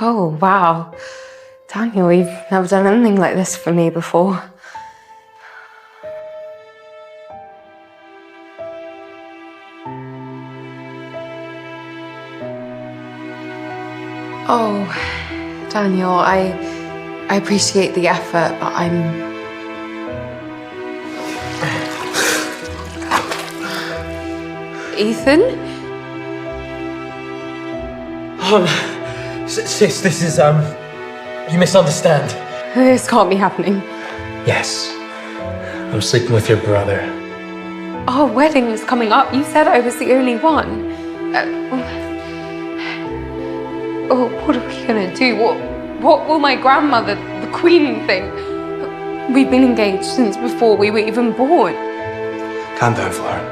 Oh, wow. Daniel, you've never done anything like this for me before. Oh, Daniel, I appreciate the effort, but Ethan? Sis, this is, you misunderstand. This can't be happening. Yes. I'm sleeping with your brother. Our wedding is coming up. You said I was the only one. What are we gonna do? What will my grandmother, the Queen, think? We've been engaged since before we were even born. Calm down, Flora.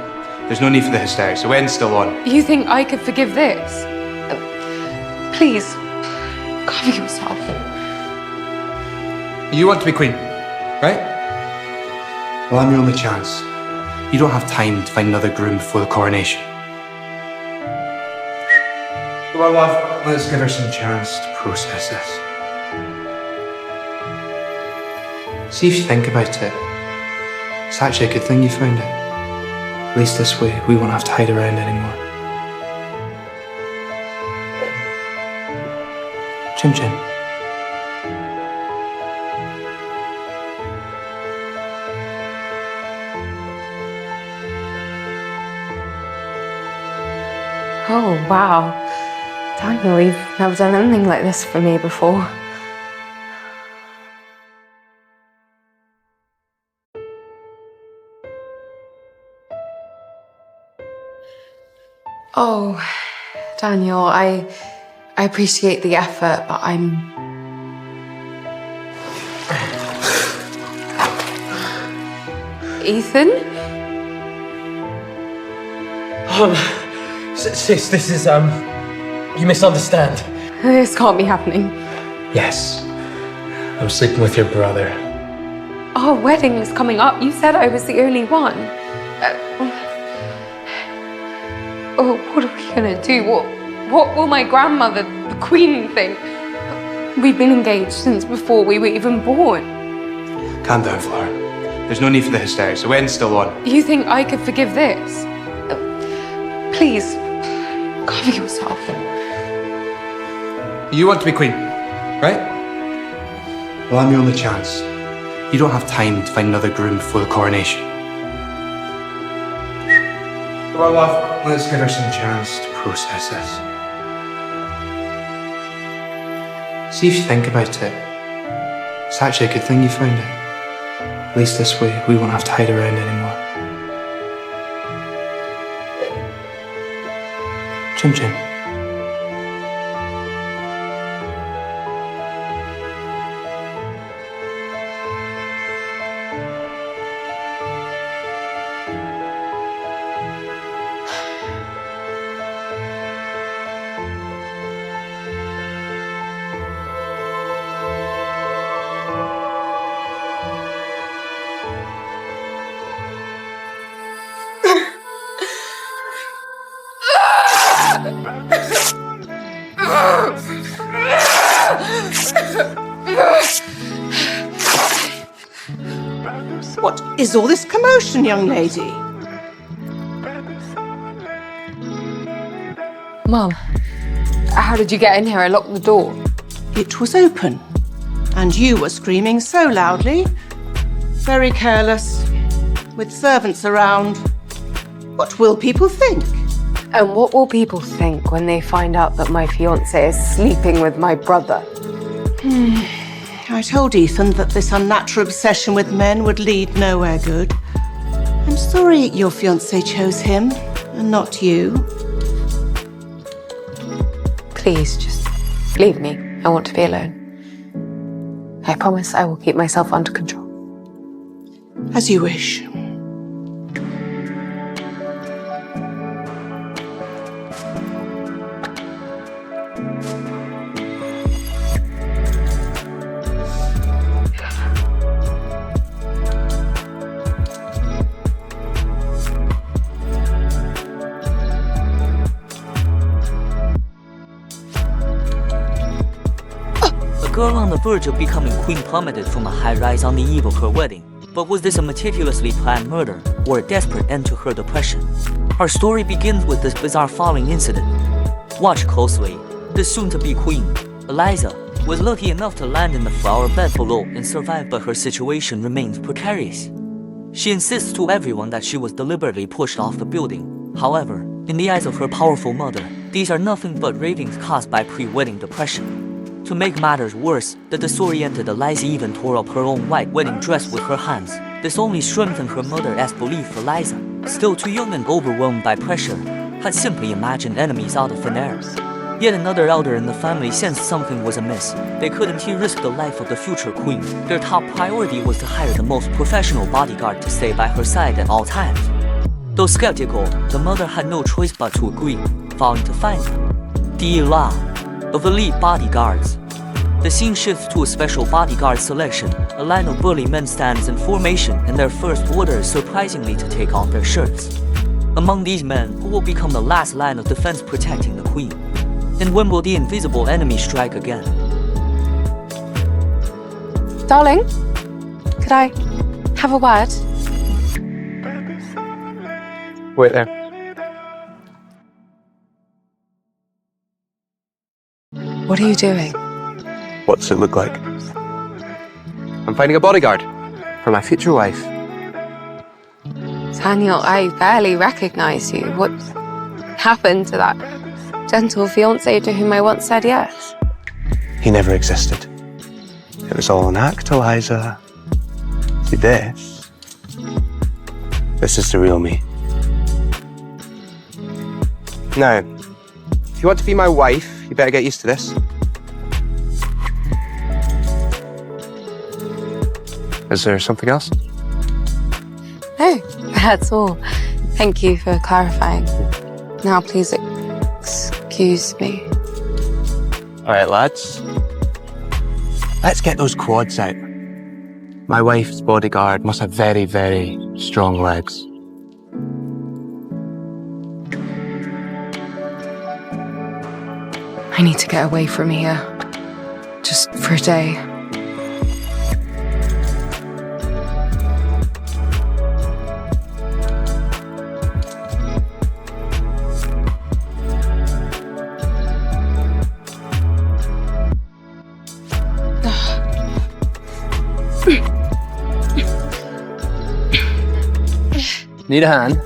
There's no need for the hysterics. The wedding's still on. You think I could forgive this? Please, cover yourself. You want to be queen, right? Well, I'm your only chance. You don't have time to find another groom before the coronation. Come on, love. Let's give her some chance to process this. See if you think about it. It's actually a good thing you found it. At least this way, we won't have to hide around anymore. Chin chin. Oh, wow. Daniel, you've never done anything like this for me before. Oh, Daniel, I appreciate the effort, but Ethan? Sis, this is, you misunderstand. This can't be happening. Yes. I'm sleeping with your brother. Our wedding is coming up. You said I was the only one. What are we gonna do? What will my grandmother, the Queen, think? We've been engaged since before we were even born. Calm down, Flora. There's no need for the hysterics. The wedding's still on. You think I could forgive this? Please, cover yourself. You want to be queen, right? Well, I'm your only chance. You don't have time to find another groom before the coronation. Come on, love. Let's give her some chance to process this. See if you think about it. It's actually a good thing you found it. At least this way, we won't have to hide around anymore. Chin chin. What is all this commotion, young lady? Mum, how did you get in here? I locked the door. It was open, and you were screaming so loudly. Very careless, with servants around. What will people think? And what will people think when they find out that my fiancé is sleeping with my brother? I told Ethan that this unnatural obsession with men would lead nowhere good. I'm sorry your fiancé chose him, and not you. Please, just leave me. I want to be alone. I promise I will keep myself under control. As you wish. girl on the verge of becoming queen plummeted from a high rise on the eve of her wedding. But was this a meticulously planned murder, or a desperate end to her depression? Our story begins with this bizarre falling incident. Watch closely. The soon-to-be queen, Eliza, was lucky enough to land in the flower bed below and survive, but her situation remains precarious. She insists to everyone that she was deliberately pushed off the building. However, in the eyes of her powerful mother, these are nothing but ravings caused by pre-wedding depression. To make matters worse, the disoriented Eliza even tore up her own white wedding dress with her hands. This only strengthened her mother's belief. Eliza, still too young and overwhelmed by pressure, had simply imagined enemies out of thin air. Yet another elder in the family sensed something was amiss. They couldn't risk the life of the future queen. Their top priority was to hire the most professional bodyguard to stay by her side at all times. Though skeptical, the mother had no choice but to agree, vowing to find the law of elite bodyguards. The scene shifts to a special bodyguard selection. A line of burly men stands in formation, and their first order is surprisingly to take off their shirts. Among these men, who will become the last line of defense protecting the queen? And when will the invisible enemy strike again? Darling, could I have a word? Wait there. What are you doing? What does it look like? I'm finding a bodyguard for my future wife. Daniel, I barely recognize you. What happened to that gentle fiancé to whom I once said yes? He never existed. It was all an act, Eliza. See this? This is the real me. Now, if you want to be my wife, you better get used to this. Is there something else? No, that's all. Thank you for clarifying. Now, please excuse me. All right, lads. Let's get those quads out. My wife's bodyguard must have very, very strong legs. I need to get away from here. Just for a day. Need a hand?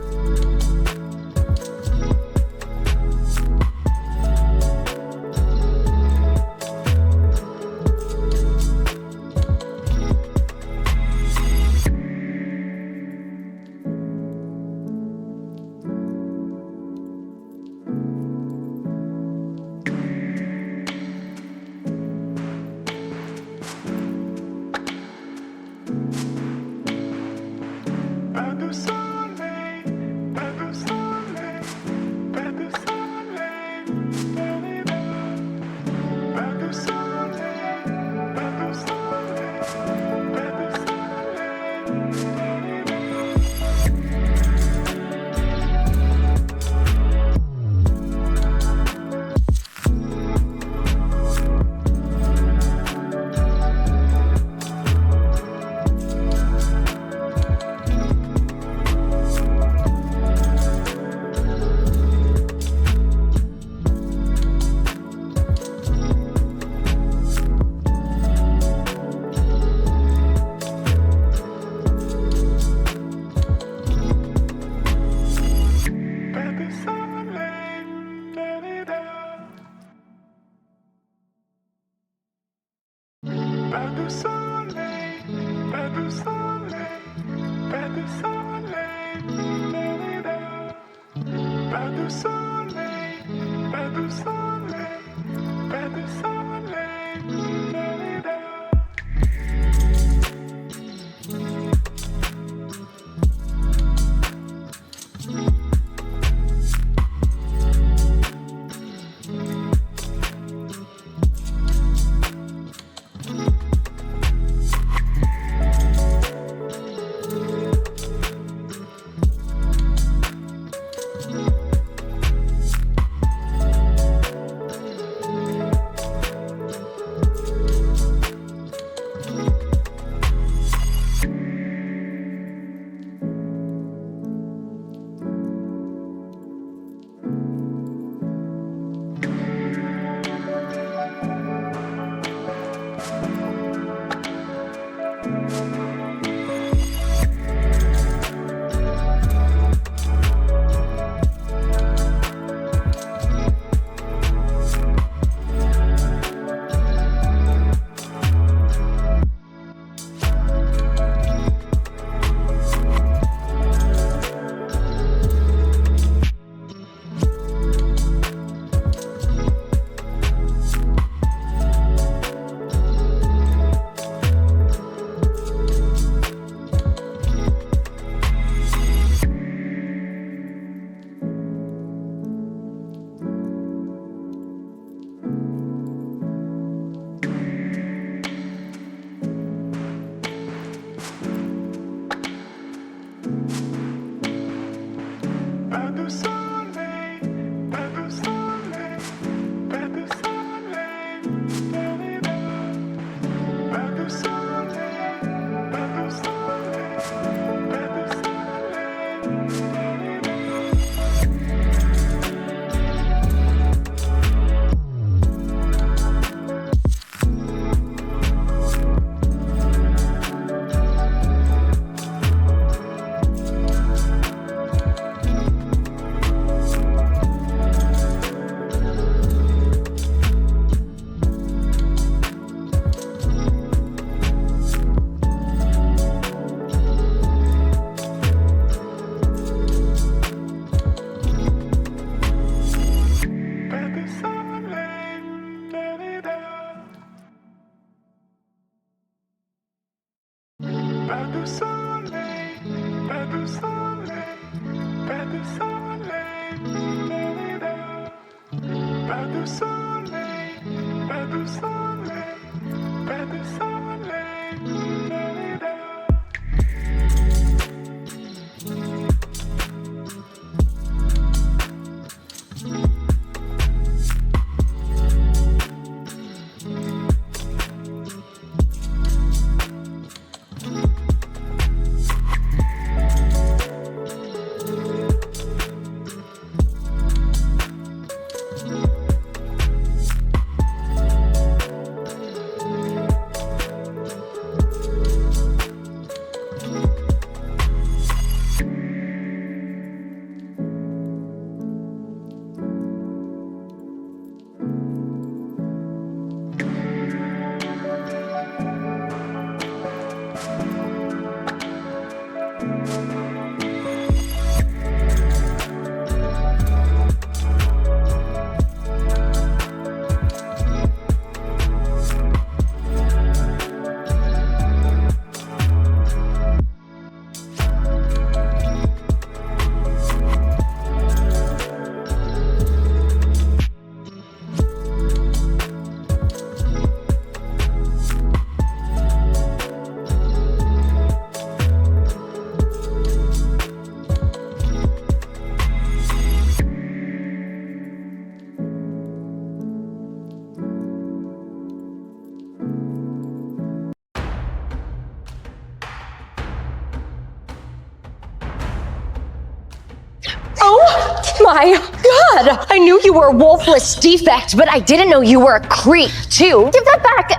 My God! I knew you were a wolfless defect, but I didn't know you were a creep, too. Give that back!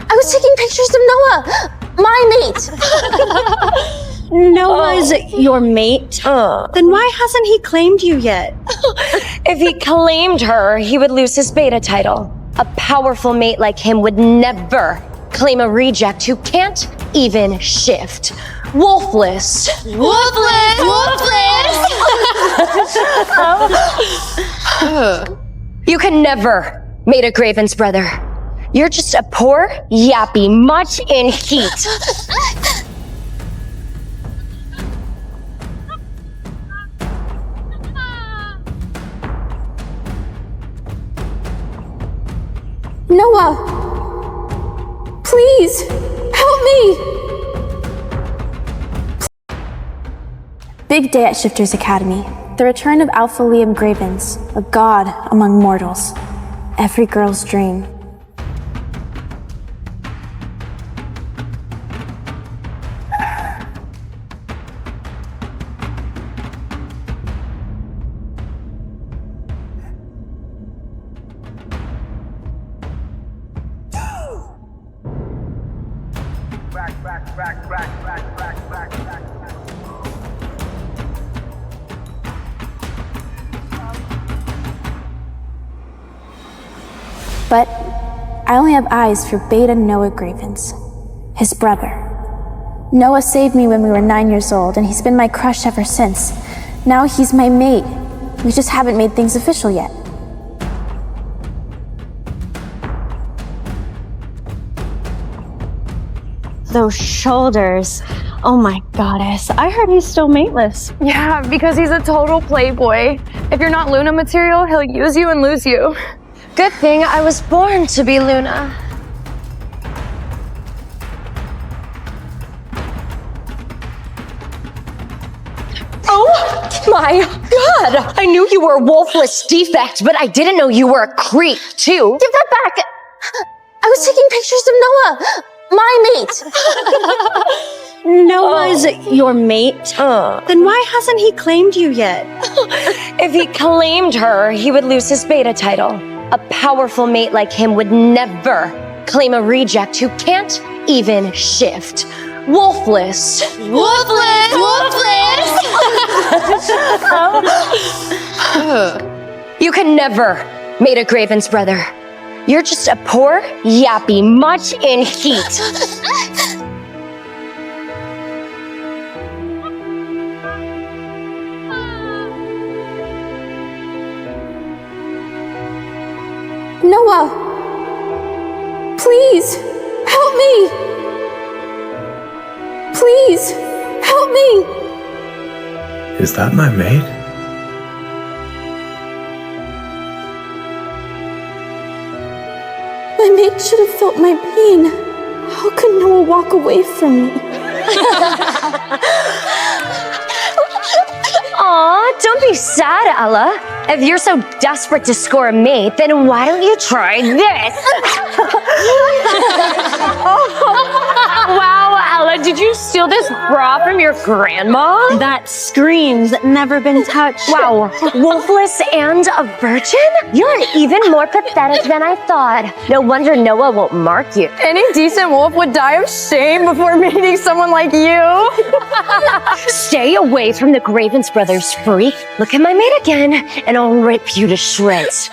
I was taking pictures of Noah, my mate. Noah's your mate? Then why hasn't he claimed you yet? If he claimed her, he would lose his beta title. A powerful mate like him would never claim a reject who can't even shift. Wolfless. Wolfless! You can never mate a Graven's brother. You're just a poor, yappy, much in heat. Noah! Please! Help me! Big day at Shifters Academy. The return of Alpha Liam Gravens, a god among mortals. Every girl's dream. But I only have eyes for Beta Noah Gravens, his brother. Noah saved me when we were 9 years old, and he's been my crush ever since. Now he's my mate. We just haven't made things official yet. Those shoulders. Oh my goddess. I heard he's still mateless. Yeah, because he's a total playboy. If you're not Luna material, he'll use you and lose you. Good thing I was born to be Luna. Oh my God! I knew you were a wolfless defect, but I didn't know you were a creep, too. Give that back! I was taking pictures of Noah, my mate. Noah's your mate? Then why hasn't he claimed you yet? If he claimed her, he would lose his beta title. A powerful mate like him would never claim a reject who can't even shift. Wolfless. Wolfless! You can never mate a Graven's brother. You're just a poor, yappy, much in heat. Noah! Please! Help me! Please! Please, help me! Is that my mate? My mate should have felt my pain. How could Noah walk away from me? Aw, don't be sad, Ella. If you're so desperate to score a mate, then why don't you try this? Wow, Ella, did you steal this bra from your grandma? That screams never been touched. Wow, wolfless and a virgin? You're even more pathetic than I thought. No wonder Noah won't mark you. Any decent wolf would die of shame before meeting someone like you. Stay away from the Gravens brothers, freak. Look at my mate again, and I'll rip you to shreds.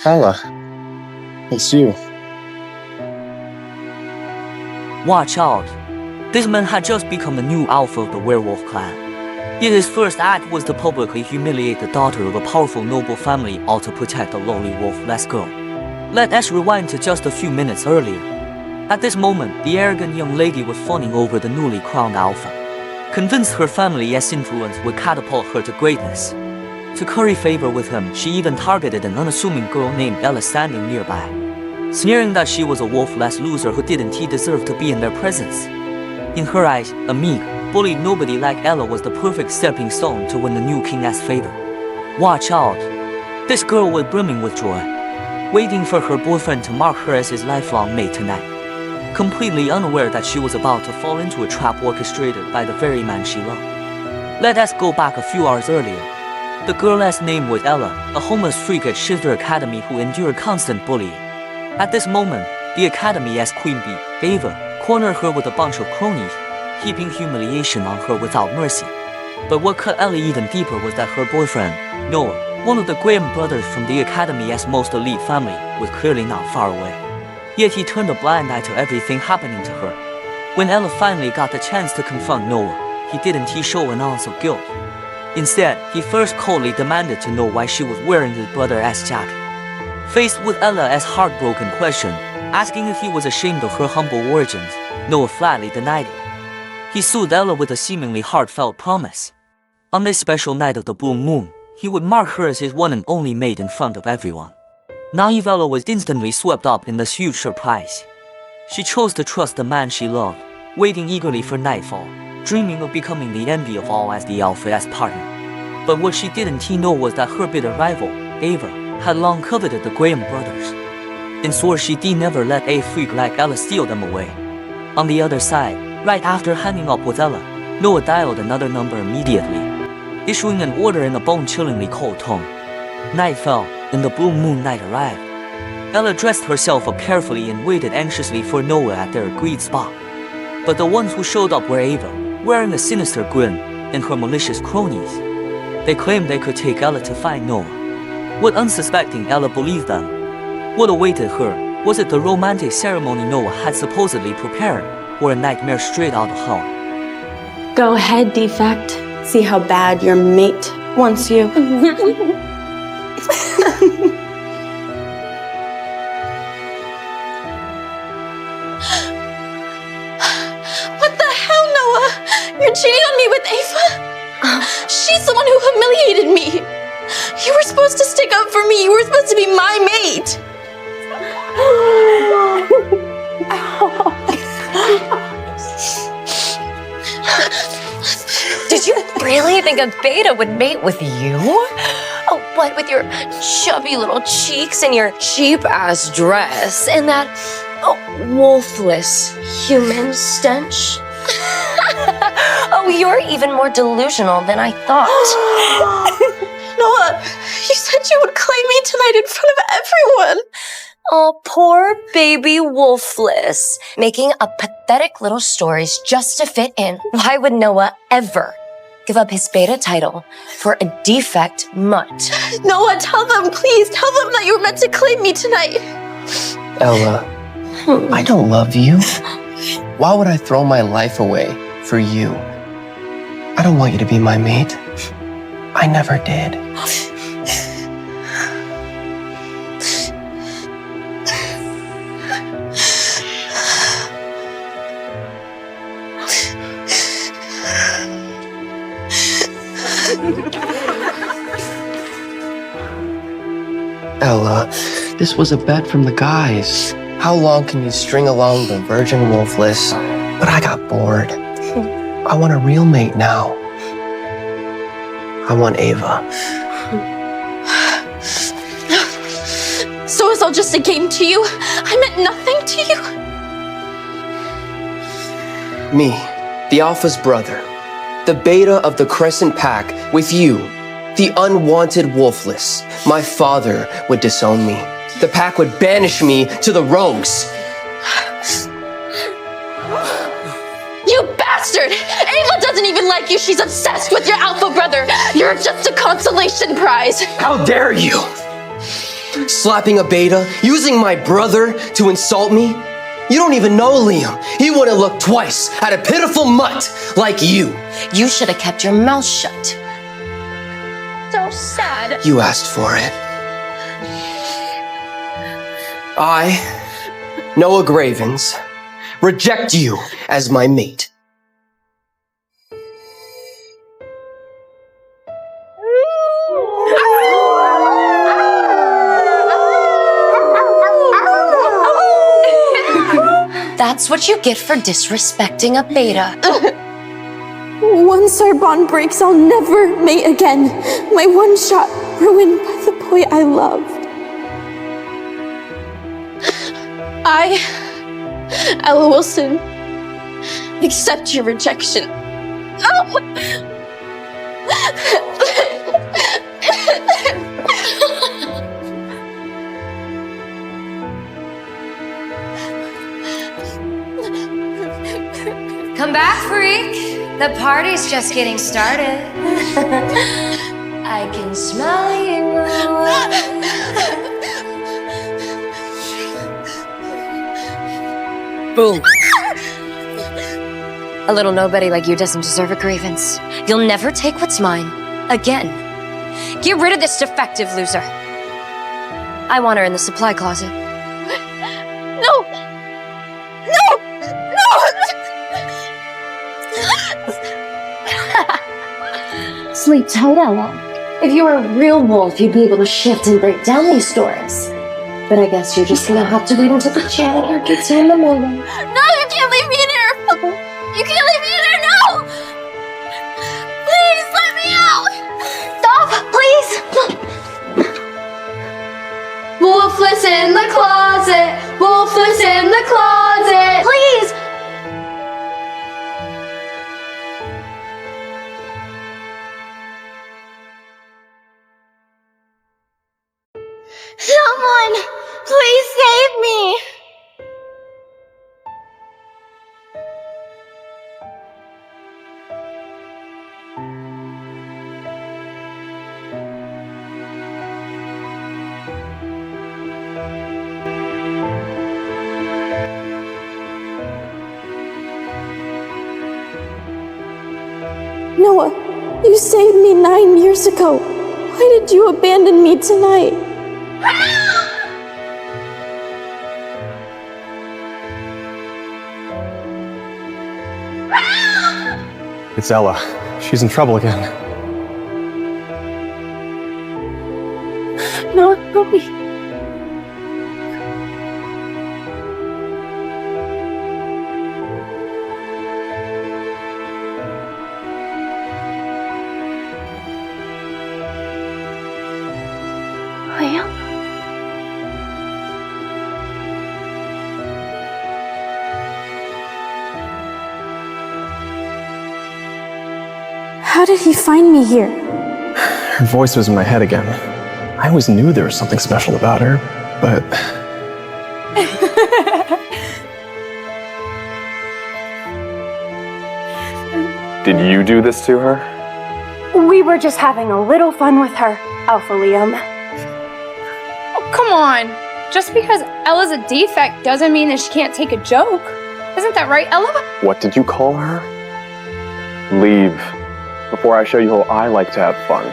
Ella, it's you. Watch out. This man had just become the new alpha of the werewolf clan. Yet his first act was to publicly humiliate the daughter of a powerful noble family, all to protect a lowly wolf-less girl. Let us rewind to just a few minutes earlier. At this moment, the arrogant young lady was fawning over the newly crowned alpha, convinced her family's influence would catapult her to greatness. To curry favor with him, she even targeted an unassuming girl named Ella standing nearby, sneering that she was a wolf-less loser who didn't deserve to be in their presence. In her eyes, a meek, bullied nobody like Ella was the perfect stepping stone to win the new king's favor. Watch out! This girl was brimming with joy, waiting for her boyfriend to mark her as his lifelong mate tonight, completely unaware that she was about to fall into a trap orchestrated by the very man she loved. Let us go back a few hours earlier. The girl's name was Ella, a homeless freak at Shitter Academy who endured constant bullying. At this moment, the Academy's queen bee, Ava, cornered her with a bunch of cronies, heaping humiliation on her without mercy. But what cut Ella even deeper was that her boyfriend, Noah, one of the Graham brothers from the Academy's most elite family, was clearly not far away. Yet he turned a blind eye to everything happening to her. When Ella finally got the chance to confront Noah, he didn't show an ounce of guilt. Instead, he first coldly demanded to know why she was wearing his brother's jacket. Faced with Ella's heartbroken question, asking if he was ashamed of her humble origins, Noah flatly denied it. He soothed Ella with a seemingly heartfelt promise. On this special night of the full moon, he would mark her as his one and only mate in front of everyone. Naive Ella was instantly swept up in this huge surprise. She chose to trust the man she loved, waiting eagerly for nightfall, dreaming of becoming the envy of all as the alpha's partner. But what she didn't know was that her bitter rival, Ava, had long coveted the Graham brothers, and swore she'd never let a freak like Ella steal them away. On the other side, right after hanging up with Ella, Noah dialed another number immediately, issuing an order in a bone-chillingly cold tone. Night fell, and the blue moon night arrived. Ella dressed herself up carefully and waited anxiously for Noah at their agreed spot. But the ones who showed up were Ava, wearing a sinister grin, and her malicious cronies. They claimed they could take Ella to find Noah. What unsuspecting Ella believed them? What awaited her? Was it the romantic ceremony Noah had supposedly prepared, or a nightmare straight out of hell? Go ahead, Defect. See how bad your mate wants you. What the hell, Noah? You're cheating on me with Ava? She's the one who humiliated me. You were supposed to stick up for me. You were supposed to be my mate. Did you really think a beta would mate with you? Oh, what with your chubby little cheeks and your cheap-ass dress and that wolfless human stench? Oh, you're even more delusional than I thought. Noah, you said you would claim me tonight in front of everyone. Oh, poor baby wolfless, making up pathetic little stories just to fit in. Why would Noah ever give up his beta title for a defect mutt? Noah, tell them, please. Tell them that you were meant to claim me tonight. Ella, I don't love you. Why would I throw my life away for you? I don't want you to be my mate. I never did. Ella, this was a bet from the guys. How long can you string along the virgin wolfless? But I got bored. I want a real mate now. I want Ava. So it's all just a game to you? I meant nothing to you? Me, the Alpha's brother, the Beta of the Crescent Pack, with you, the unwanted wolfless. My father would disown me. The pack would banish me to the rogues. You bastard! Ava doesn't even like you. She's obsessed with your alpha brother. You're just a consolation prize. How dare you! Slapping a Beta, using my brother to insult me? You don't even know Liam. He wouldn't look twice at a pitiful mutt like you. You should have kept your mouth shut. So sad. You asked for it. I, Noah Gravens, reject you as my mate. That's what you get for disrespecting a Beta. Once our bond breaks, I'll never mate again. My one shot ruined by the boy I loved. I, Ella Wilson, accept your rejection. Come back, freak. The party's just getting started. I can smell you. Boom. A little nobody like you doesn't deserve a grievance. You'll never take what's mine again. Get rid of this defective loser. I want her in the supply closet. No! No! Sleep tight, Ella. If you were a real wolf, you'd be able to shift and break down these stories. But I guess you're just gonna have to wait until the janitor gets you in the morning. No, you can't leave me in here! You can't leave me in here, no! Please, let me out! Stop, please! Wolfless in the closet! Wolfless in the closet! Please! Someone, please save me! Noah, you saved me 9 years ago. Why did you abandon me tonight? It's Ella. She's in trouble again. No, help me. Liam? How did he find me here? Her voice was in my head again. I always knew there was something special about her, but... Did you do this to her? We were just having a little fun with her, Alpha Liam. Oh, come on. Just because Ella's a defect doesn't mean that she can't take a joke. Isn't that right, Ella? What did you call her? Leave before I show you how I like to have fun.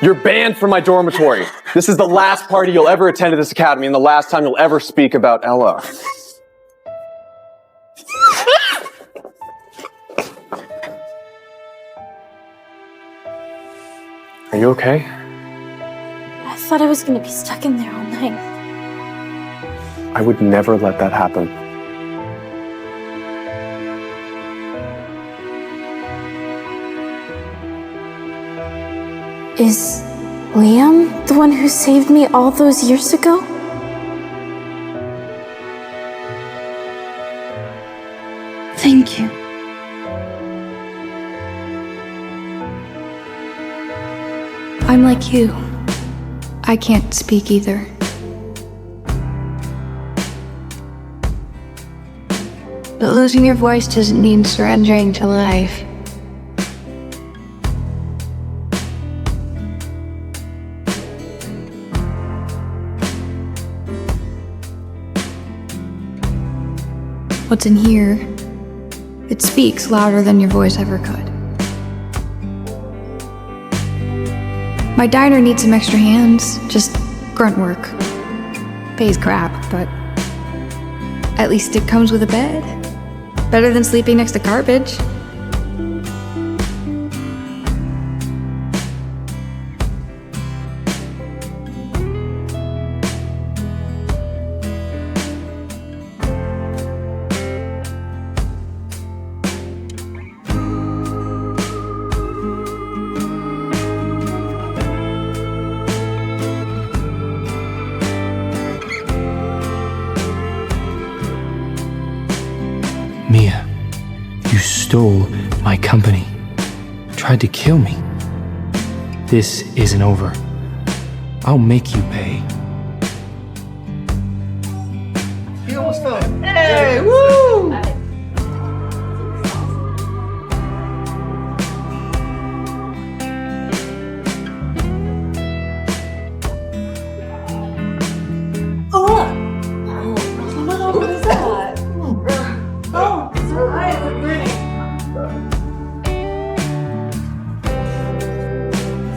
You're banned from my dormitory. This is the last party you'll ever attend at this academy and the last time you'll ever speak about Ella. Are you okay? I thought I was gonna be stuck in there all night. I would never let that happen. Is Liam the one who saved me all those years ago? Thank you. I'm like you. I can't speak either. But losing your voice doesn't mean surrendering to life. What's in here, it speaks louder than your voice ever could. My diner needs some extra hands, just grunt work. Pays crap, but at least it comes with a bed. Better than sleeping next to garbage. Mia, you stole my company. Tried to kill me. This isn't over. I'll make you pay. Hey, woo!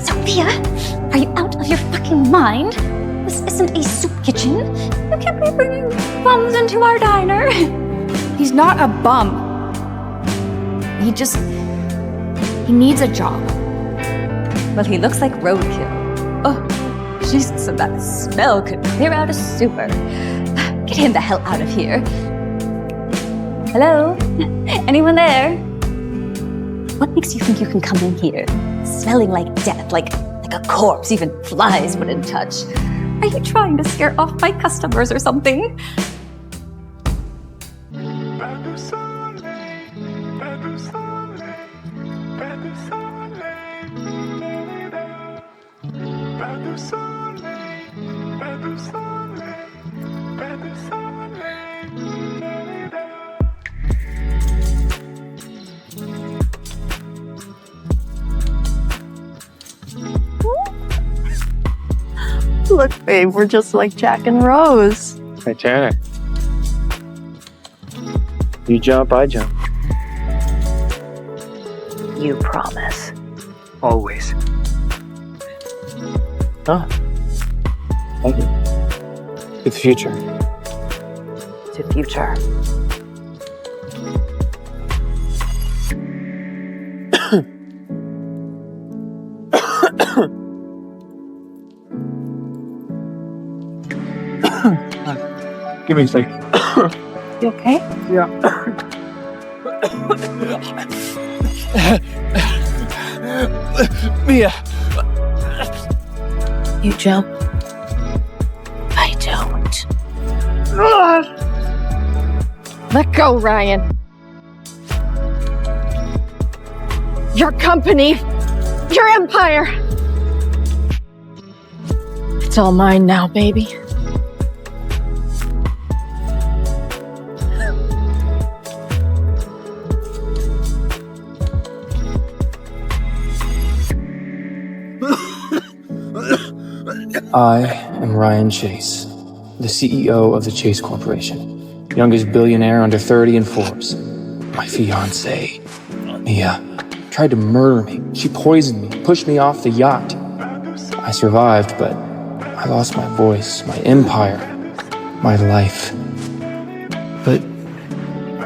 Sophia, are you out of your fucking mind? This isn't a soup kitchen. You can't be bringing bums into our diner. He's not a bum. He needs a job. Well, he looks like roadkill. Oh, Jesus, and that smell could clear out a sewer. Get him the hell out of here. Hello? Anyone there? What makes you think you can come in here, smelling like death, like a corpse even flies wouldn't touch? Are you trying to scare off my customers or something? Look, babe, we're just like Jack and Rose. Titanic. You jump, I jump. You promise. Always. Oh. Thank you. To the future. To future. Give me a sec. You okay? Yeah. Mia. You jump. I don't. Let go, Ryan. Your company, your empire. It's all mine now, baby. I am Ryan Chase, the CEO of the Chase Corporation, youngest billionaire under 30 in Forbes. My fiancé, Mia, tried to murder me. She poisoned me, pushed me off the yacht. I survived, but I lost my voice, my empire, my life. But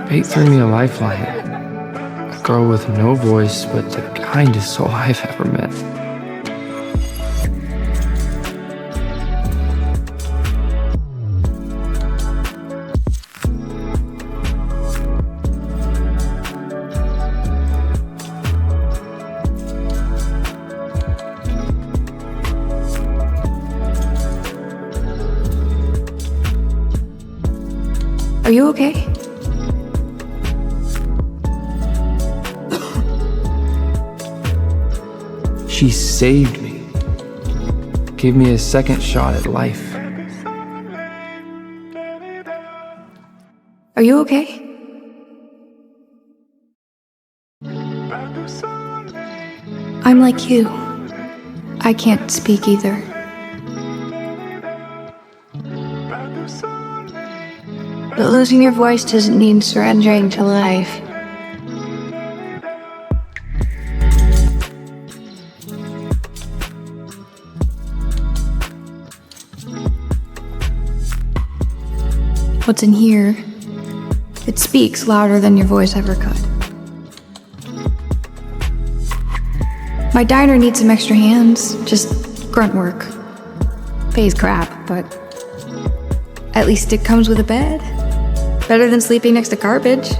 fate threw me a lifeline. A girl with no voice, but the kindest soul I've ever met. Are you okay? She saved me. Gave me a second shot at life. Are you okay? I'm like you. I can't speak either. But losing your voice doesn't mean surrendering to life. What's in here, it speaks louder than your voice ever could. My diner needs some extra hands, just grunt work. Pays crap, but at least it comes with a bed. Better than sleeping next to garbage.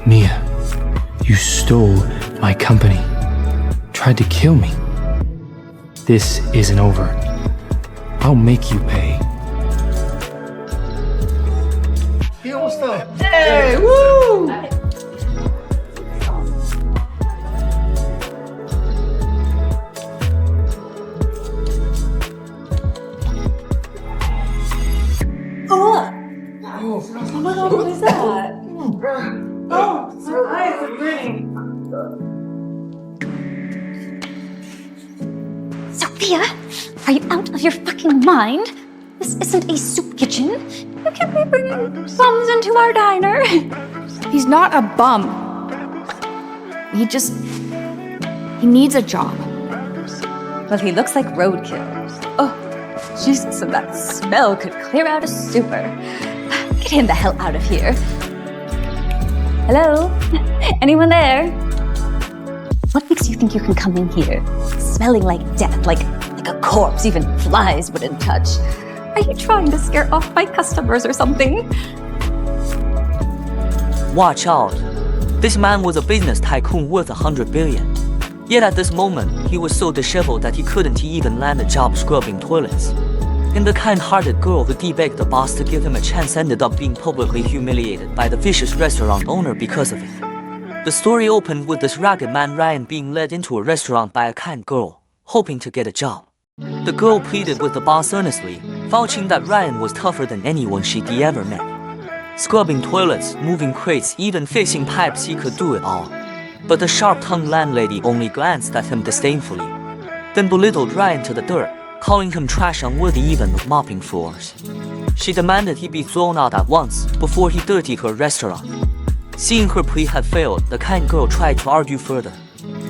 Mia, you stole my company. Tried to kill me. This isn't over. I'll make you pay. Hey, woo! Sophia, are you out of your fucking mind? This isn't a soup kitchen. You can't be bringing bums into our diner. He's not a bum. He needs a job. Well, he looks like roadkill. Oh, Jesus, and that smell could clear out a super. Get him the hell out of here. Hello? Anyone there? What makes you think you can come in here, smelling like death, like a corpse even flies wouldn't touch? Are you trying to scare off my customers or something? Watch out. This man was a business tycoon worth 100 billion. Yet at this moment, he was so disheveled that he couldn't even land a job scrubbing toilets. And the kind-hearted girl who de-begged the boss to give him a chance ended up being publicly humiliated by the vicious restaurant owner because of it. The story opened with this ragged man Ryan being led into a restaurant by a kind girl, hoping to get a job. The girl pleaded with the boss earnestly, vouching that Ryan was tougher than anyone she'd ever met. Scrubbing toilets, moving crates, even fixing pipes, he could do it all. But the sharp-tongued landlady only glanced at him disdainfully, then belittled Ryan to the dirt, calling him trash unworthy even of mopping floors. She demanded he be thrown out at once before he dirtied her restaurant. Seeing her plea had failed, the kind girl tried to argue further.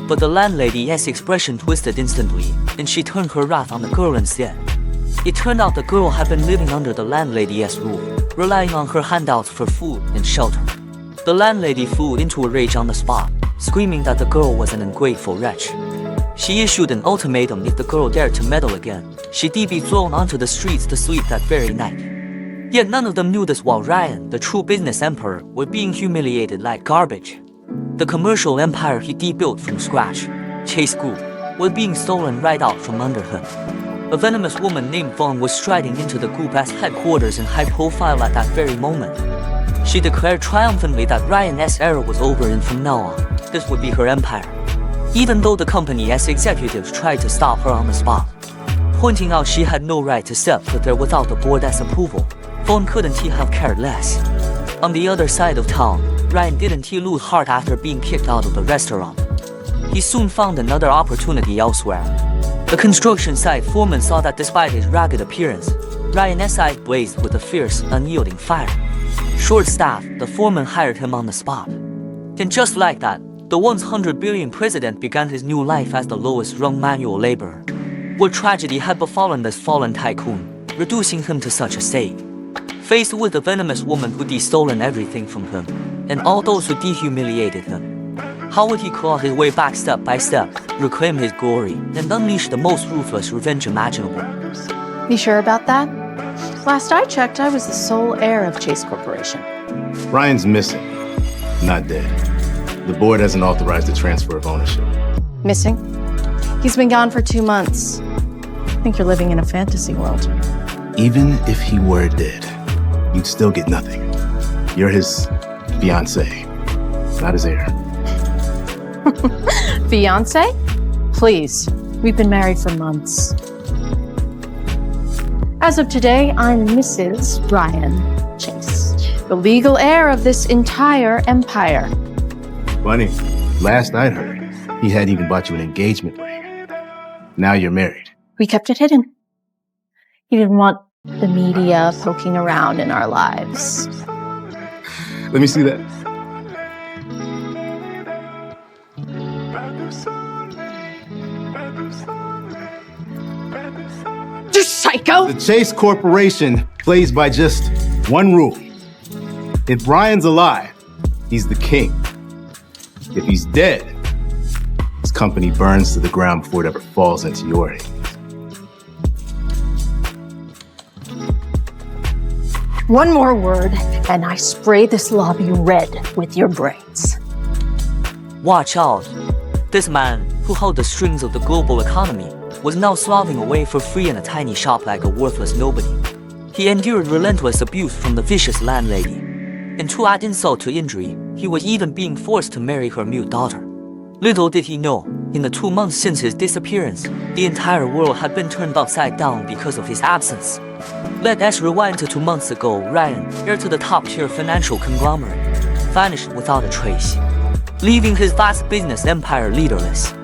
But the landlady's expression twisted instantly, and she turned her wrath on the girl instead. It turned out the girl had been living under the landlady's roof, relying on her handouts for food and shelter. The landlady flew into a rage on the spot, screaming that the girl was an ungrateful wretch. She issued an ultimatum: if the girl dared to meddle again, she'd be thrown onto the streets to sleep that very night. Yet none of them knew this while Ryan, the true business emperor, was being humiliated like garbage. The commercial empire he built from scratch, Chase Group, was being stolen right out from under him. A venomous woman named Vaughn was striding into the group's headquarters in high profile at that very moment. She declared triumphantly that Ryan's era was over and from now on, this would be her empire. even though the company's executives tried to stop her on the spot, pointing out she had no right to set foot there without the board's approval. Vaughn couldn't he have cared less? On the other side of town, Ryan didn't he lose heart after being kicked out of the restaurant. He soon found another opportunity elsewhere. The construction site foreman saw that despite his ragged appearance, Ryan's eyes blazed with a fierce, unyielding fire. Short-staffed, the foreman hired him on the spot. And just like that, the once 100 billion president began his new life as the lowest-rung manual laborer. What tragedy had befallen this fallen tycoon, reducing him to such a state? Faced with the venomous woman who'd stolen everything from him, and all those who dehumiliated him, how would he claw his way back step by step, reclaim his glory, and unleash the most ruthless revenge imaginable? You sure about that? Last I checked, I was the sole heir of Chase Corporation. Ryan's missing, not dead. The board hasn't authorized the transfer of ownership. Missing? He's been gone for 2 months. I think you're living in a fantasy world. Even if he were dead, you'd still get nothing. You're his fiancé, not his heir. Fiancé? Please, we've been married for months. As of today, I'm Mrs. Ryan Chase, the legal heir of this entire empire. Funny, last I'd heard, he hadn't even bought you an engagement ring. Now you're married. We kept it hidden. He didn't want the media poking around in our lives. Let me see that. You psycho! The Chase Corporation plays by just one rule. If Brian's alive, he's the king. If he's dead, his company burns to the ground before it ever falls into your hands. One more word, and I spray this lobby red with your brains. Watch out. This man, who held the strings of the global economy, was now slaving away for free in a tiny shop like a worthless nobody. He endured relentless abuse from the vicious landlady. And to add insult to injury, he was even being forced to marry her mute daughter. Little did he know, in the 2 months since his disappearance, the entire world had been turned upside down because of his absence. Let us rewind to 2 months ago. Ryan, heir to the top-tier financial conglomerate, vanished without a trace, leaving his vast business empire leaderless.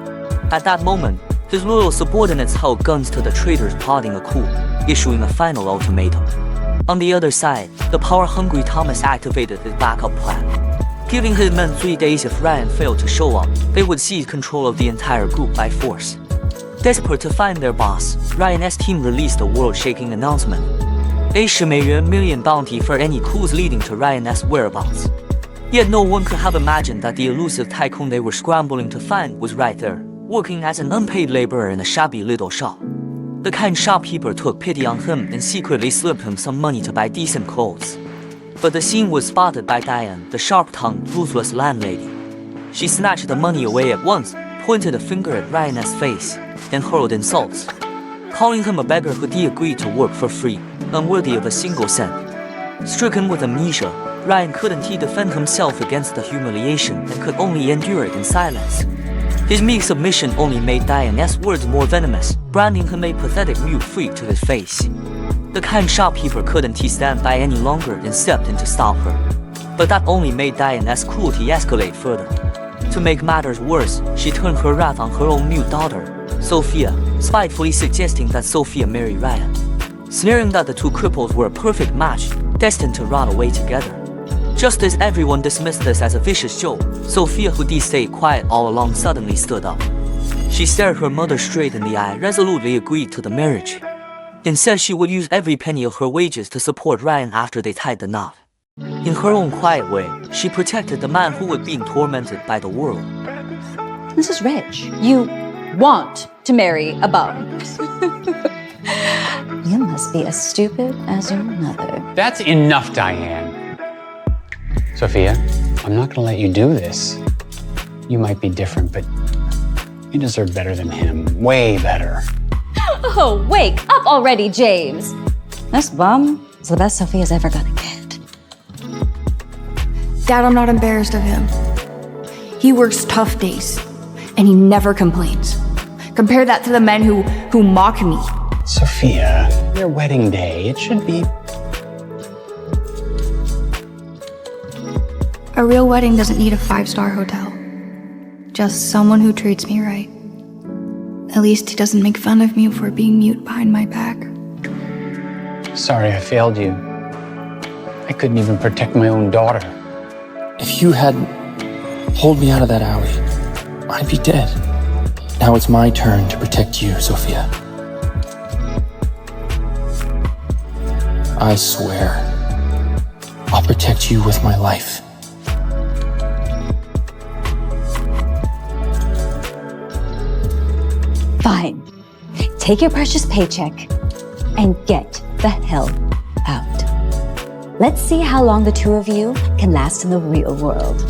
At that moment, his loyal subordinates held guns to the traitors plotting a coup, issuing a final ultimatum. On the other side, the power-hungry Thomas activated his backup plan, giving his men 3 days. If Ryan failed to show up, they would seize control of the entire group by force. Desperate to find their boss, Ryan's team released a world-shaking announcement: $80 million bounty for any clues leading to Ryan's whereabouts. Yet no one could have imagined that the elusive tycoon they were scrambling to find was right there, working as an unpaid laborer in a shabby little shop. The kind shopkeeper took pity on him and secretly slipped him some money to buy decent clothes. But the scene was spotted by Diane, the sharp-tongued, ruthless landlady. She snatched the money away at once, pointed a finger at Ryan's face, then hurled insults, calling him a beggar who'd agreed to work for free, unworthy of a single cent. Stricken with amnesia, Ryan couldn't defend himself against the humiliation and could only endure it in silence. His meek submission only made Diane's words more venomous, branding him a pathetic mute freak to his face. The kind shopkeeper couldn't stand by any longer and stepped in to stop her. But that only made Diane's cruelty escalate further. To make matters worse, she turned her wrath on her own mute daughter, Sophia, spitefully suggesting that Sophia marry Ryan, sneering that the two cripples were a perfect match, destined to rot away together. Just as everyone dismissed this as a vicious joke, Sophia, who stayed quiet all along, suddenly stood up. She stared her mother straight in the eye, resolutely agreed to the marriage, and said she would use every penny of her wages to support Ryan after they tied the knot. In her own quiet way, she protected the man who was being tormented by the world. This is rich. You want to marry a bum. You must be as stupid as your mother. That's enough, Diane. Sophia, I'm not gonna let you do this. You might be different, but you deserve better than him. Way better. Oh, wake up already, James. This bum is the best Sophia's ever gonna get. Dad, I'm not embarrassed of him. He works tough days. and he never complains. Compare that to the men who mock me. Sophia, your wedding day, it should be. A real wedding doesn't need a 5-star hotel. Just someone who treats me right. At least he doesn't make fun of me for being mute behind my back. Sorry I failed you. I couldn't even protect my own daughter. If you hadn't pulled me out of that alley, I'd be dead. Now it's my turn to protect you, Sophia. I swear, I'll protect you with my life. Fine. Take your precious paycheck and get the hell out. Let's see how long the two of you can last in the real world.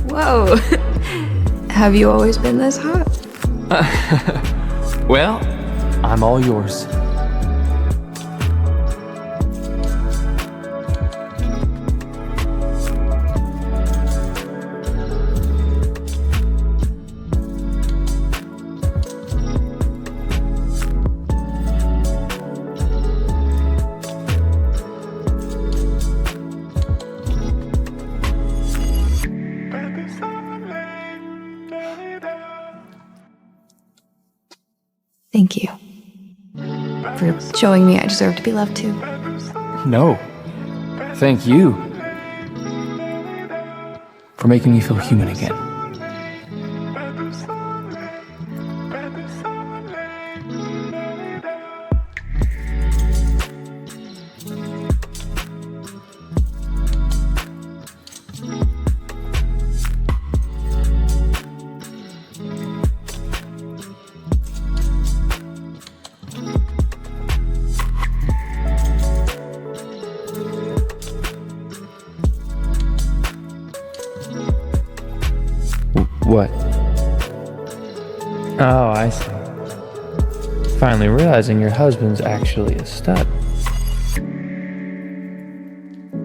Whoa. Have you always been this hot? Well, I'm all yours. Thank you for showing me I deserve to be loved too. No. Thank you for making me feel human again. What? Oh, I see. Finally realizing your husband's actually a stud.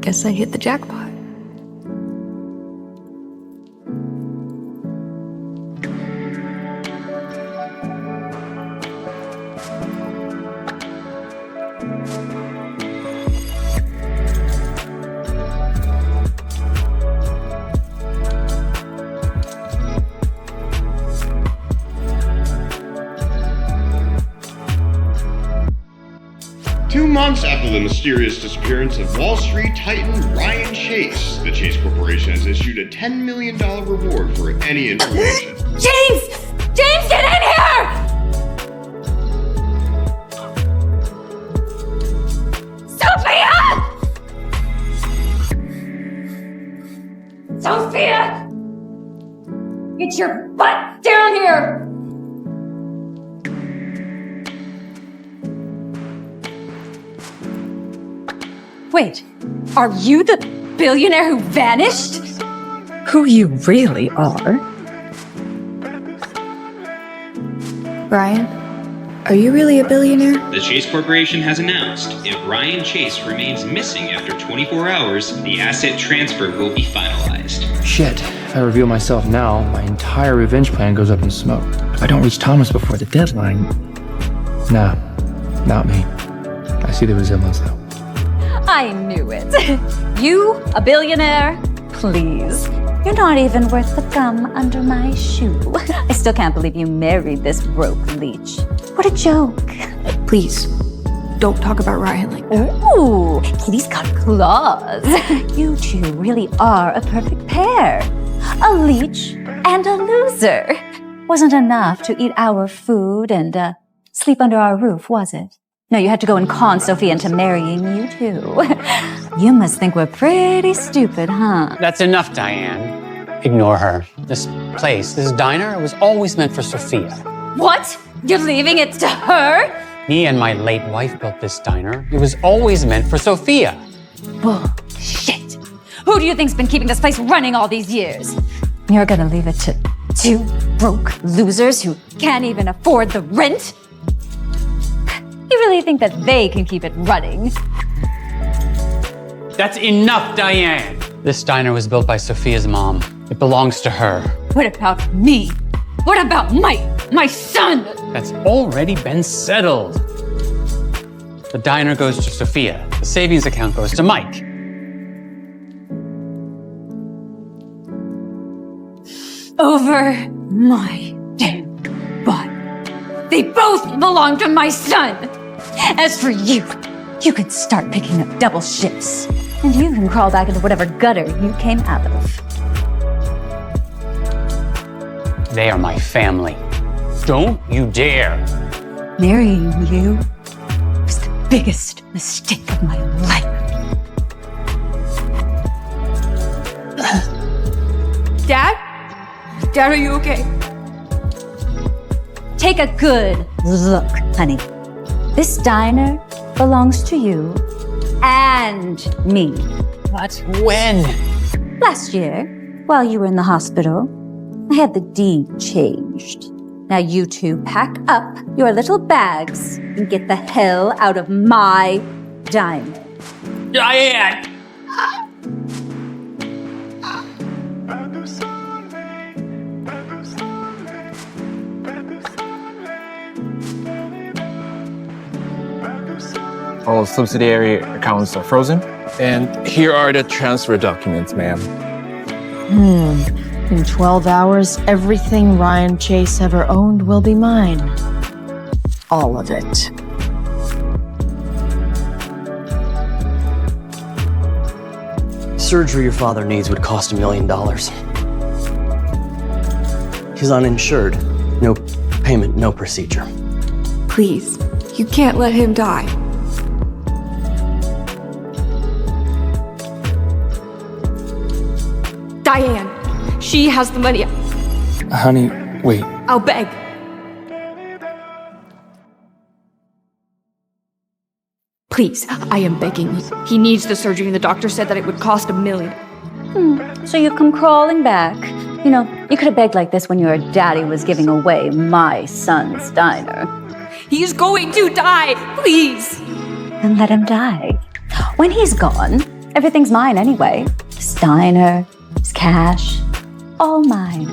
Guess I hit the jackpot. Months after the mysterious disappearance of Wall Street titan Ryan Chase, the Chase Corporation has issued a $10 million reward for any information. James! James, get in here! Sophia! Sophia! Get your butt down here! Wait, are you the billionaire who vanished? Who you really are? Brian, are you really a billionaire? The Chase Corporation has announced if Ryan Chase remains missing after 24 hours, the asset transfer will be finalized. Shit, if I reveal myself now, my entire revenge plan goes up in smoke. If I don't reach Thomas before the deadline... Nah, not me. I see the resemblance though. I knew it. You, a billionaire? Please. You're not even worth the gum under my shoe. I still can't believe you married this broke leech. What a joke. Please, don't talk about Ryan like that. Ooh, kitty's got claws. You two really are a perfect pair. A leech and a loser. Wasn't enough to eat our food and sleep under our roof, was it? No, you had to go and con Sophia into marrying you too. You must think we're pretty stupid, huh? That's enough, Diane. Ignore her. This place, this diner, was always meant for Sophia. What? You're leaving it to her? Me and my late wife built this diner. It was always meant for Sophia. Bullshit. Who do you think's been keeping this place running all these years? You're gonna leave it to two broke losers who can't even afford the rent? You really think that they can keep it running? That's enough, Diane! This diner was built by Sophia's mom. It belongs to her. What about me? What about my son? That's already been settled. The diner goes to Sophia. The savings account goes to Mike. Over my dead body. They both belong to my son. As for you, you can start picking up double shifts. And you can crawl back into whatever gutter you came out of. They are my family. Don't you dare. Marrying you was the biggest mistake of my life. Dad? Dad, are you okay? Take a good look, honey. This diner belongs to you and me. What? When? Last year, while you were in the hospital, I had the deed changed. Now you two pack up your little bags and get the hell out of my diner. Diane! All subsidiary accounts are frozen. And here are the transfer documents, ma'am. In 12 hours, everything Ryan Chase ever owned will be mine. All of it. Surgery your father needs would cost $1 million. He's uninsured. No payment, no procedure. Please, you can't let him die. Diane, she has the money. Honey, wait. I'll beg. Please, I am begging you. He needs the surgery and the doctor said that it would cost $1 million. So you come crawling back. You know, you could have begged like this when your daddy was giving away my son's diner. He's going to die, please. Then let him die. When he's gone, everything's mine anyway. His diner, his cash, all mine.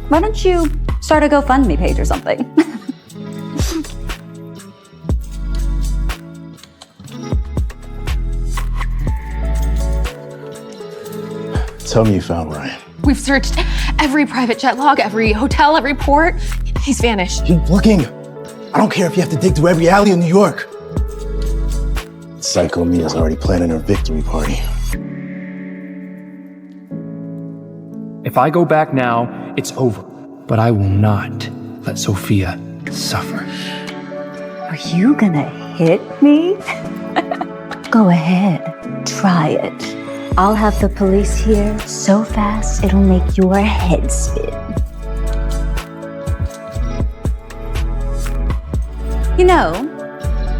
Why don't you start a GoFundMe page or something? Tell me you found Ryan. We've searched every private jet log, every hotel, every port. He's vanished. Keep looking. I don't care if you have to dig through every alley in New York. Psycho Mia's already planning her victory party. If I go back now, it's over. But I will not let Sophia suffer. Are you gonna hit me? Go ahead, try it. I'll have the police here so fast it'll make your head spin. You know,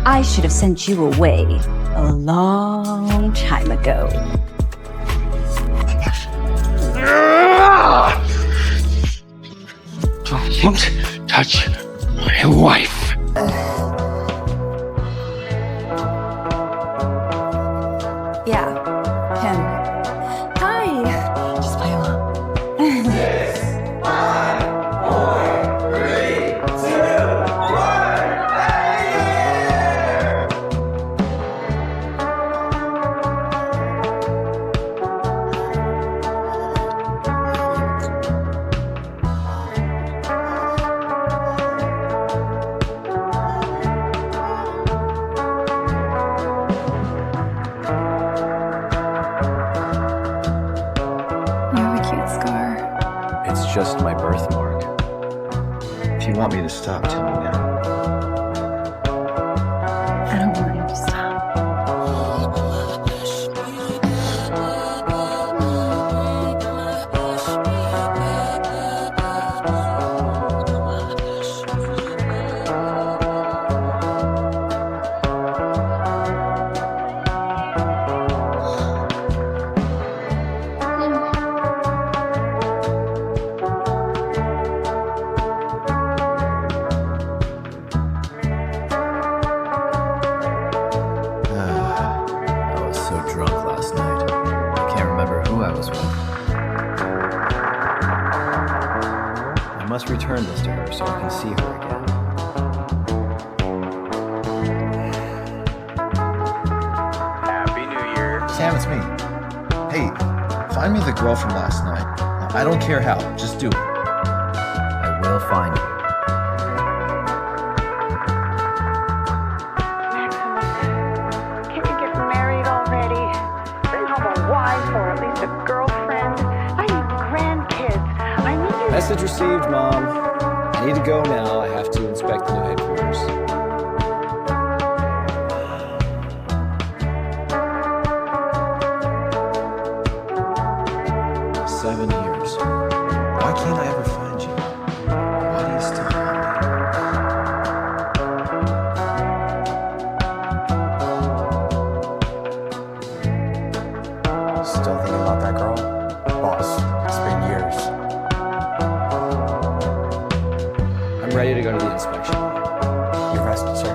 I should have sent you away a long time ago. Don't touch my wife. Yeah, him. Hi. Just play along. 6, 5, 4, 3, 2, 1. You have a cute scar. It's just my birthmark. If you want me to stop, tell me now. must return this to her so I can see her again. Happy New Year. Sam, it's me. Hey, find me the girl from last night. I don't care how, just do it. I will find you. Can you get married already? Bring home a wife or at least a girlfriend. I need grandkids. I need you. Message received, Mom. I need to go now. I have to inspect the new headquarters. 7 years. Why can't I ever find you? Why do you still want Still thinking about that girl? Boss, it's been years. I'm ready to go to the inspection. You're rested, sir.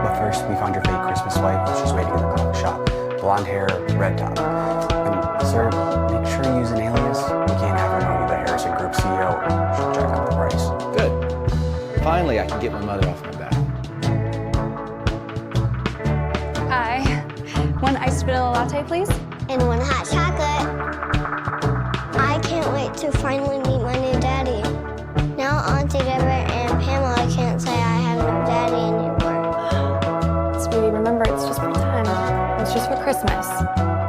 But first, we found your fake Christmas wife. She's waiting in the coffee shop. Blonde hair, red top. And, sir, make sure you use an alias. We can't have her know you're the Harrison Group CEO. She'll jack up the price. Good. Finally, I can get my mother off my back. Hi. One iced vanilla latte, please. And one hot chocolate. I can't wait to finally meet my new daddy. Now Auntie Deborah and Pamela can't say I have no daddy anymore. Sweetie, remember, it's just pretend. It's just for Christmas.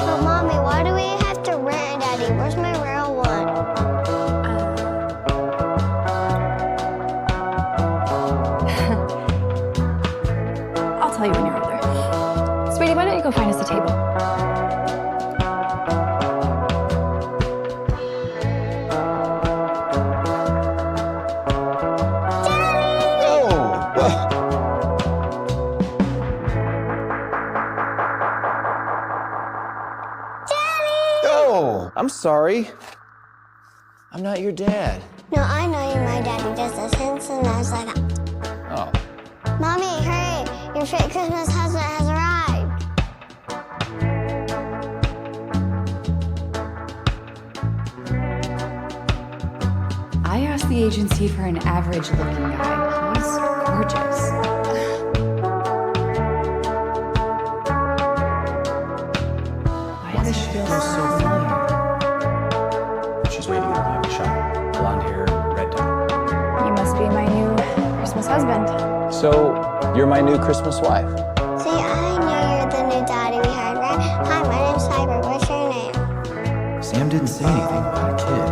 But Mommy, why do we have to rent a daddy? Where's my real one? I'll tell you when you're older. Sweetie, why don't you go find us a table? Oh, I'm sorry. I'm not your dad. No, I know you, my daddy does this hints and I was like, Oh. Mommy, hurry! Your fake Christmas husband has arrived. I asked the agency for an average-looking guy. He's gorgeous. Why does she feel so familiar? She's waiting in the coffee shop. Blonde hair, red top. You must be my new Christmas husband. So, you're my new Christmas wife. See, I knew you're the new daddy we heard, right? Hi, my name's Cyber. What's your name? Sam didn't say anything about a kid.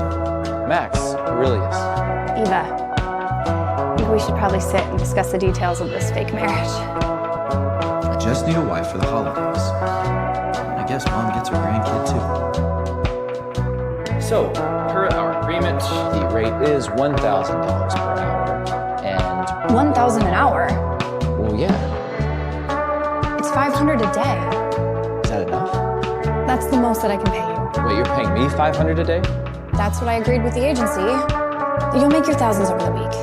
Max, it really is. Eva. I think we should probably sit and discuss the details of this fake marriage. I just need a wife for the holidays. I guess Mom gets her grandkid too. So, per our agreement, the rate is $1,000 per hour. And $1,000 an hour? well, yeah. It's $500 a day. Is that enough? That's the most that I can pay you. Wait, you're paying me $500 a day? That's what I agreed with the agency. You'll make your thousands over the week.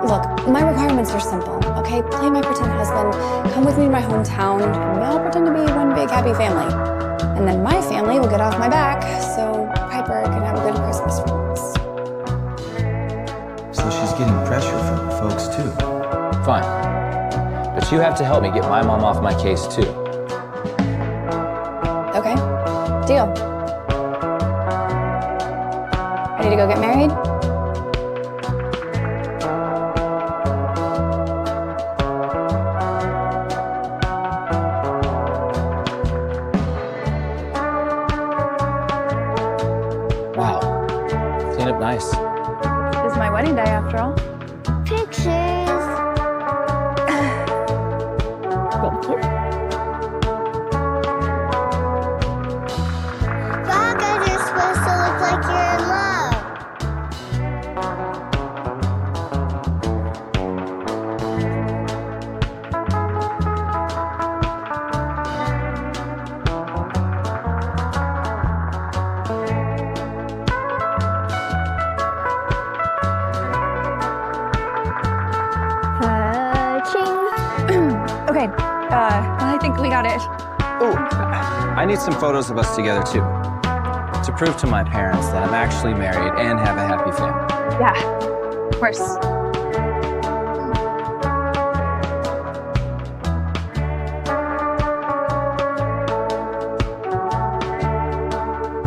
Look, my requirements are simple, okay? Play my pretend husband, come with me to my hometown, and we all pretend to be one big happy family. And then my family will get off my back, so Piper can have a good Christmas for once. So she's getting pressure from the folks too. Fine. But you have to help me get my mom off my case too. Okay, deal. Ready to go get married? Wow. Clean up nice. It's my wedding day after all. Pictures. Vaga, you're supposed to look like you're in love. Okay, I think we got it. Oh, I need some photos of us together too. To prove to my parents that I'm actually married and have a happy family. Yeah, of course.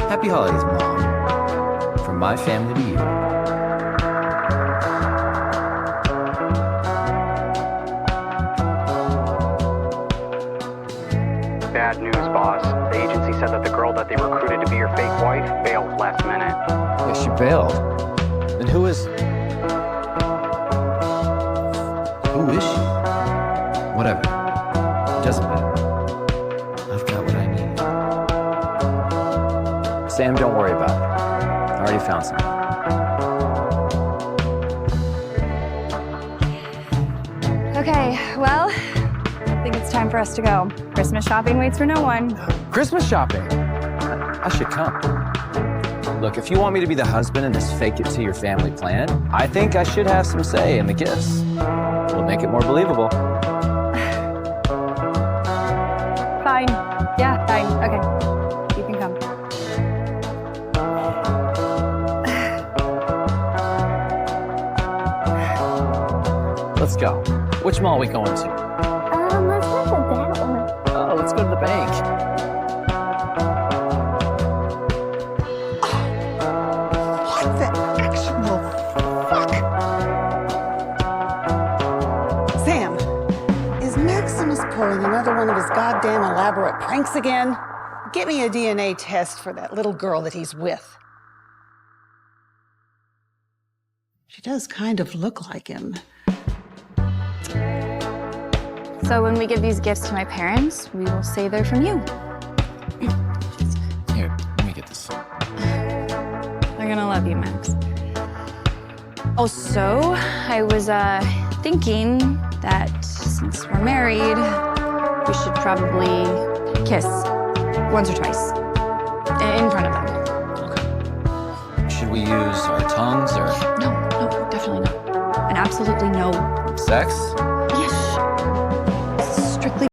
Happy holidays, Mom. From my family to you. Bad news, boss. The agency said that the girl that they recruited to be your fake wife bailed last minute. Yeah, she bailed. Then who is... Who is she? Whatever. It doesn't matter. I've got what I need. Sam, don't worry about it. I already found something. Okay, well, I think it's time for us to go. Christmas shopping waits for no one. Christmas shopping? I should come. Look, if you want me to be the husband in this fake-it-to-your-family plan, I think I should have some say in the gifts. We'll make it more believable. Fine. Yeah, fine. Okay. You can come. Let's go. Which mall are we going to? Let's go to that one. Oh, let's go to the bank. What the actual fuck? Sam, is Maximus pulling another one of his goddamn elaborate pranks again? Get me a DNA test for that little girl that he's with. She does kind of look like him. So when we give these gifts to my parents, we will say they're from you. Here, let me get this. They're gonna love you, Max. Also, I was thinking that since we're married, we should probably kiss once or twice in front of them. Should we use our tongues or No, definitely not. And absolutely no sex?